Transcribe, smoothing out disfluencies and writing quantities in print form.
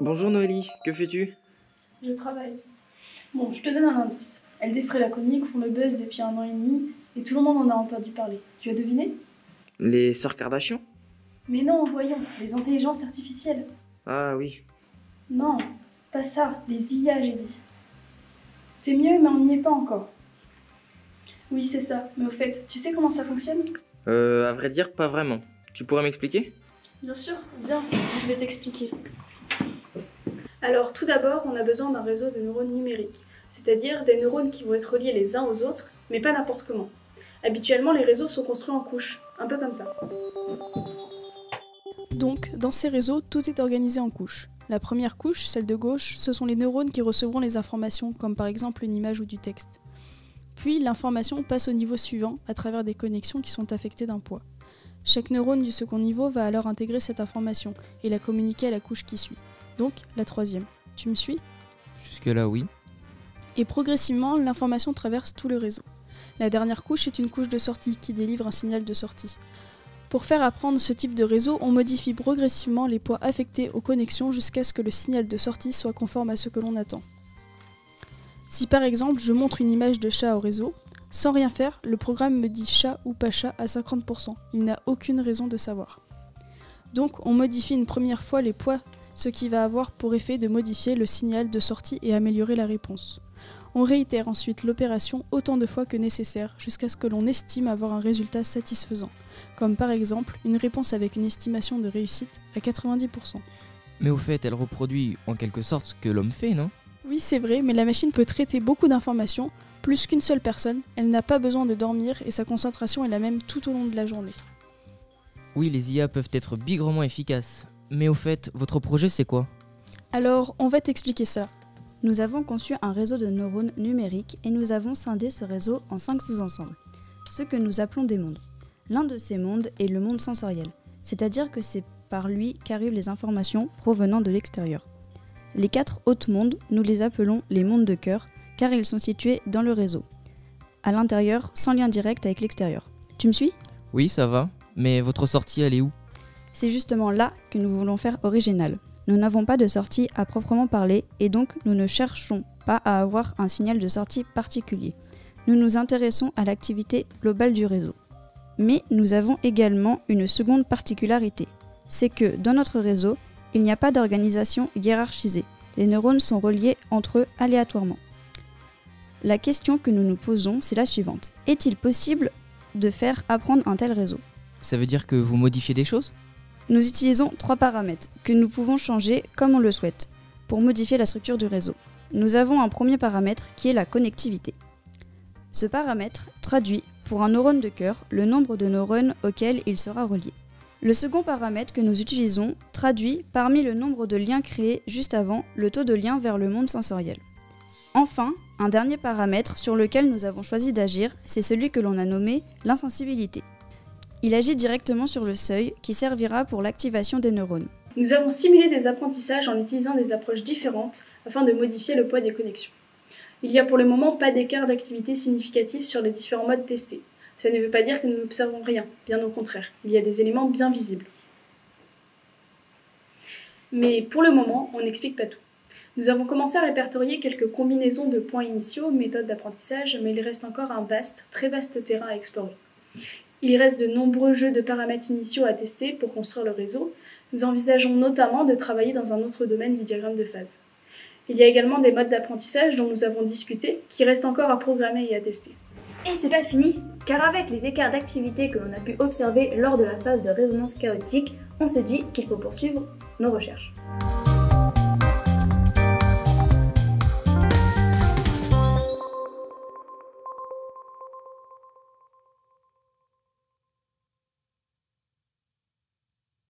Bonjour Noélie, que fais-tu? Je travaille. Bon, je te donne un indice. Elles défraient la chronique, font le buzz depuis 1 an et demi, et tout le monde en a entendu parler. Tu as deviné? Les sœurs Kardashian? Mais non, voyons, les intelligences artificielles. Ah oui. Non, pas ça, les IA, j'ai dit. C'est mieux, mais on n'y est pas encore. Oui, c'est ça, mais au fait, tu sais comment ça fonctionne? À vrai dire, pas vraiment. Tu pourrais m'expliquer? Bien sûr, viens, je vais t'expliquer. Alors, tout d'abord, on a besoin d'un réseau de neurones numériques, c'est-à-dire des neurones qui vont être reliés les uns aux autres, mais pas n'importe comment. Habituellement, les réseaux sont construits en couches, un peu comme ça. Donc, dans ces réseaux, tout est organisé en couches. La première couche, celle de gauche, ce sont les neurones qui recevront les informations, comme par exemple une image ou du texte. Puis, l'information passe au niveau suivant, à travers des connexions qui sont affectées d'un poids. Chaque neurone du second niveau va alors intégrer cette information et la communiquer à la couche qui suit. Donc, la troisième. Tu me suis ? Jusque-là, oui. Et progressivement, l'information traverse tout le réseau. La dernière couche est une couche de sortie qui délivre un signal de sortie. Pour faire apprendre ce type de réseau, on modifie progressivement les poids affectés aux connexions jusqu'à ce que le signal de sortie soit conforme à ce que l'on attend. Si par exemple je montre une image de chat au réseau, sans rien faire, le programme me dit chat ou pas chat à 50%. Il n'a aucune raison de savoir. Donc on modifie une première fois les poids, ce qui va avoir pour effet de modifier le signal de sortie et améliorer la réponse. On réitère ensuite l'opération autant de fois que nécessaire, jusqu'à ce que l'on estime avoir un résultat satisfaisant, comme par exemple une réponse avec une estimation de réussite à 90%. Mais au fait, elle reproduit en quelque sorte ce que l'homme fait, non? Oui, c'est vrai, mais la machine peut traiter beaucoup d'informations, plus qu'une seule personne, elle n'a pas besoin de dormir et sa concentration est la même tout au long de la journée. Oui, les IA peuvent être bigrement efficaces. Mais au fait, votre projet c'est quoi? Alors, on va t'expliquer ça. Nous avons conçu un réseau de neurones numériques et nous avons scindé ce réseau en 5 sous-ensembles, ce que nous appelons des mondes. L'un de ces mondes est le monde sensoriel, c'est-à-dire que c'est par lui qu'arrivent les informations provenant de l'extérieur. Les 4 autres mondes, nous les appelons les mondes de cœur, car ils sont situés dans le réseau, à l'intérieur, sans lien direct avec l'extérieur. Tu me suis ? Oui, ça va. Mais votre sortie, elle est où? C'est justement là que nous voulons faire original. Nous n'avons pas de sortie à proprement parler et donc nous ne cherchons pas à avoir un signal de sortie particulier. Nous nous intéressons à l'activité globale du réseau. Mais nous avons également une seconde particularité. C'est que dans notre réseau, il n'y a pas d'organisation hiérarchisée. Les neurones sont reliés entre eux aléatoirement. La question que nous nous posons, c'est la suivante. Est-il possible de faire apprendre un tel réseau ? Ça veut dire que vous modifiez des choses? Nous utilisons 3 paramètres que nous pouvons changer comme on le souhaite pour modifier la structure du réseau. Nous avons un premier paramètre qui est la connectivité. Ce paramètre traduit pour un neurone de cœur le nombre de neurones auxquels il sera relié. Le second paramètre que nous utilisons traduit parmi le nombre de liens créés juste avant le taux de lien vers le monde sensoriel. Enfin, un dernier paramètre sur lequel nous avons choisi d'agir, c'est celui que l'on a nommé l'insensibilité. Il agit directement sur le seuil qui servira pour l'activation des neurones. Nous avons simulé des apprentissages en utilisant des approches différentes afin de modifier le poids des connexions. Il n'y a pour le moment pas d'écart d'activité significatif sur les différents modes testés. Ça ne veut pas dire que nous n'observons rien, bien au contraire, il y a des éléments bien visibles. Mais pour le moment, on n'explique pas tout. Nous avons commencé à répertorier quelques combinaisons de points initiaux, méthodes d'apprentissage, mais il reste encore un vaste, très vaste terrain à explorer. Il reste de nombreux jeux de paramètres initiaux à tester pour construire le réseau. Nous envisageons notamment de travailler dans un autre domaine du diagramme de phase. Il y a également des modes d'apprentissage dont nous avons discuté, qui restent encore à programmer et à tester. Et c'est pas fini, car avec les écarts d'activité que l'on a pu observer lors de la phase de résonance chaotique, on se dit qu'il faut poursuivre nos recherches.